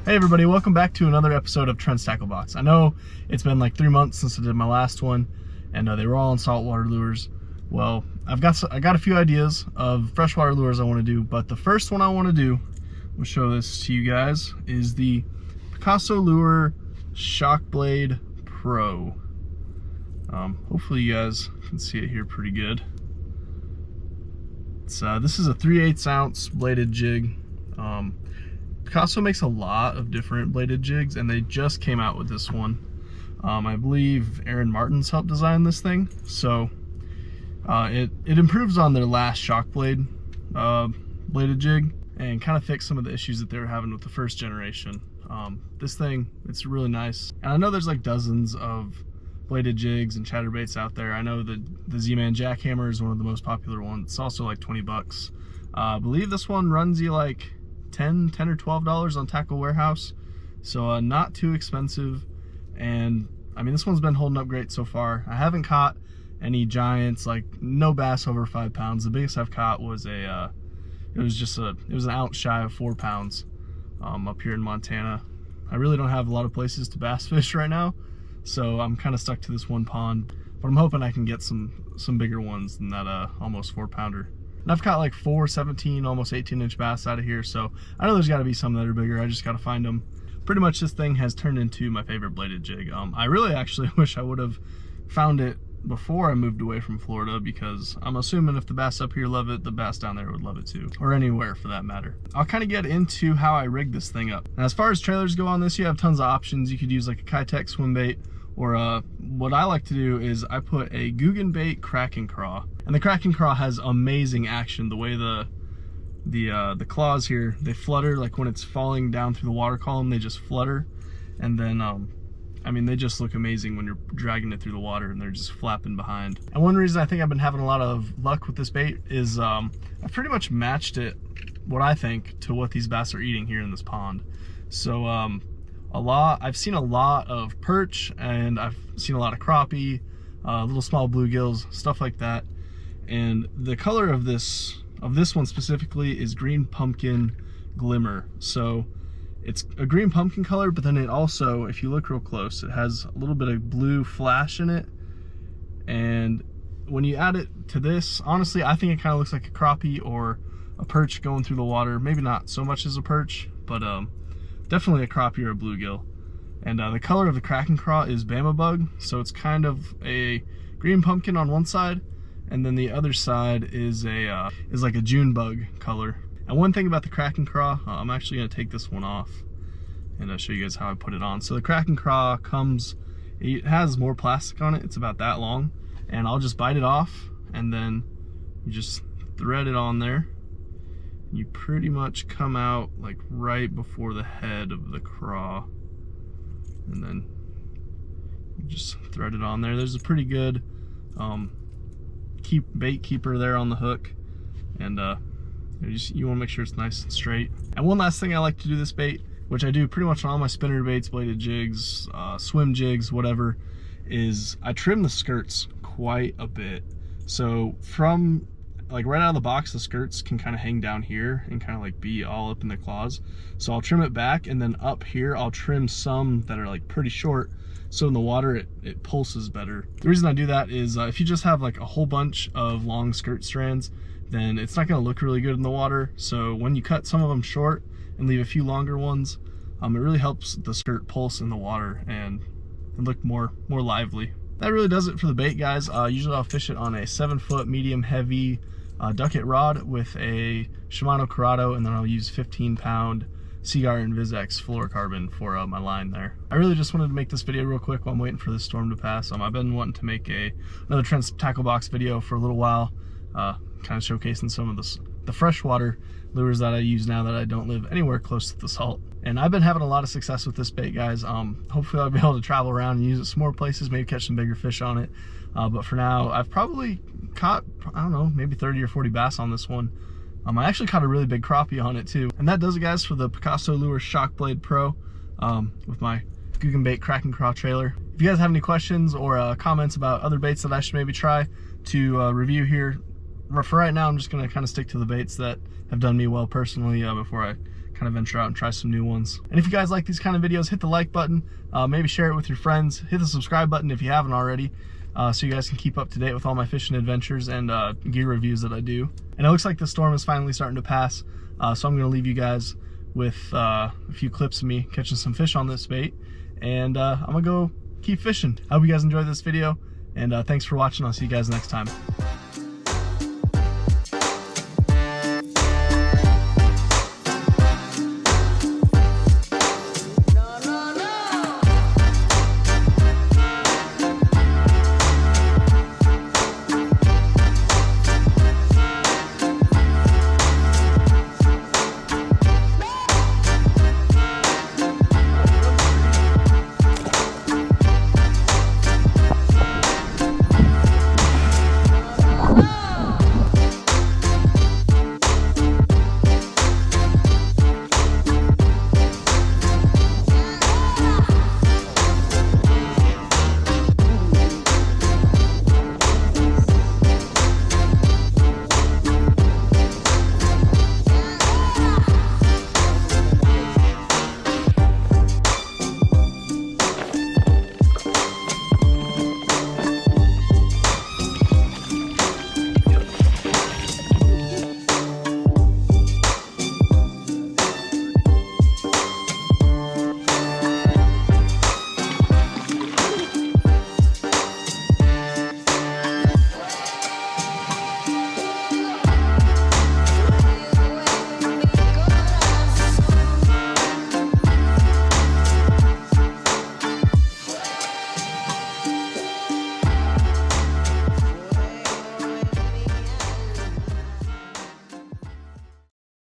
Hey everybody, welcome back to another episode of Trent's Tackle Box. I know it's been like 3 months since I did my last one, and they were all on saltwater lures. Well, I got a few ideas of freshwater lures I want to do, but the first one I want to do, we'll show this to you guys, is the Picasso Lure Shock Blade Pro. Hopefully you guys can see it here pretty good. It's this is a 3/8 ounce bladed jig. Picasso makes a lot of different bladed jigs, and they just came out with this one. I believe Aaron Martin's helped design this thing, so it improves on their last shock blade bladed jig and kind of fix some of the issues that they were having with the first generation. This thing, it's really nice, and I know there's like dozens of bladed jigs and chatterbaits out there. I know that the Z-Man jackhammer is one of the most popular ones. It's also like 20 bucks. I believe this one runs you like $10 or $12 on Tackle Warehouse, so not too expensive. And I mean, this one's been holding up great so far. I haven't caught any giants, like no bass over 5 pounds. The biggest I've caught was it was an ounce shy of 4 pounds up here in Montana. I really don't have a lot of places to bass fish right now, so I'm kind of stuck to this one pond, but I'm hoping I can get some bigger ones than that almost 4-pounder. And I've caught like 4, 17, almost 18-inch bass out of here, so I know there's got to be some that are bigger. I just got to find them. Pretty much this thing has turned into my favorite bladed jig. I really actually wish I would have found it before I moved away from Florida, because I'm assuming if the bass up here love it, the bass down there would love it too, or anywhere for that matter. I'll kind of get into how I rig this thing up. Now, as far as trailers go on this, you have tons of options. You could use like a Kitech swim bait, or what I like to do is I put a Guggen bait Kraken craw. And the Kraken craw has amazing action. The way the claws here, they flutter, like when it's falling down through the water column, they just flutter. And then, I mean, they just look amazing when you're dragging it through the water and they're just flapping behind. And one reason I think I've been having a lot of luck with this bait is I've pretty much matched it, what I think, to what these bass are eating here in this pond. So I've seen a lot of perch, and I've seen a lot of crappie, little small bluegills, stuff like that. And the color of this one specifically is green pumpkin glimmer. So it's a green pumpkin color, but then it also, if you look real close, it has a little bit of blue flash in it. And when you add it to this, honestly, I think it kind of looks like a crappie or a perch going through the water. Maybe not so much as a perch, but definitely a crappie or a bluegill. And the color of the Kraken craw is Bama bug, so it's kind of a green pumpkin on one side, and then the other side is like a June bug color. And one thing about the Kraken craw, I'm actually gonna take this one off and show you guys how I put it on. So the Kraken craw it has more plastic on it. It's about that long, and I'll just bite it off, and then you just thread it on there. You pretty much come out like right before the head of the craw, and then you just thread it on there. There's a pretty good bait keeper there on the hook, and you want to make sure it's nice and straight. And one last thing I like to do this bait, which I do pretty much on all my spinner baits, bladed jigs, swim jigs, whatever, is I trim the skirts quite a bit. So from like right out of the box, the skirts can kind of hang down here and kind of like be all up in the claws. So I'll trim it back, and then up here I'll trim some that are like pretty short, so in the water it pulses better. The reason I do that is if you just have like a whole bunch of long skirt strands, then it's not going to look really good in the water. So when you cut some of them short and leave a few longer ones, it really helps the skirt pulse in the water and look more lively. That really does it for the bait, guys. Usually I'll fish it on a 7-foot medium heavy ducket rod with a Shimano Corrado, and then I'll use 15-pound Seaguar Invisex fluorocarbon for my line there. I really just wanted to make this video real quick while I'm waiting for this storm to pass. I've been wanting to make another Trent's Tackle Box video for a little while, kind of showcasing some of the freshwater lures that I use now that I don't live anywhere close to the salt. And I've been having a lot of success with this bait, guys. Hopefully I'll be able to travel around and use it some more places, maybe catch some bigger fish on it. But for now, I've probably caught, I don't know, maybe 30 or 40 bass on this one. I actually caught a really big crappie on it too. And that does it, guys, for the Picasso Lure Shock Blade Pro with my Guggen bait Kraken craw trailer. If you guys have any questions or comments about other baits that I should maybe try to review here, for right now, I'm just gonna kind of stick to the baits that have done me well personally before I kind of venture out and try some new ones. And if you guys like these kind of videos, hit the like button, maybe share it with your friends, hit the subscribe button if you haven't already, so you guys can keep up to date with all my fishing adventures and gear reviews that I do. And it looks like the storm is finally starting to pass, so I'm going to leave you guys with a few clips of me catching some fish on this bait, and I'm going to go keep fishing. I hope you guys enjoyed this video, and thanks for watching. I'll see you guys next time.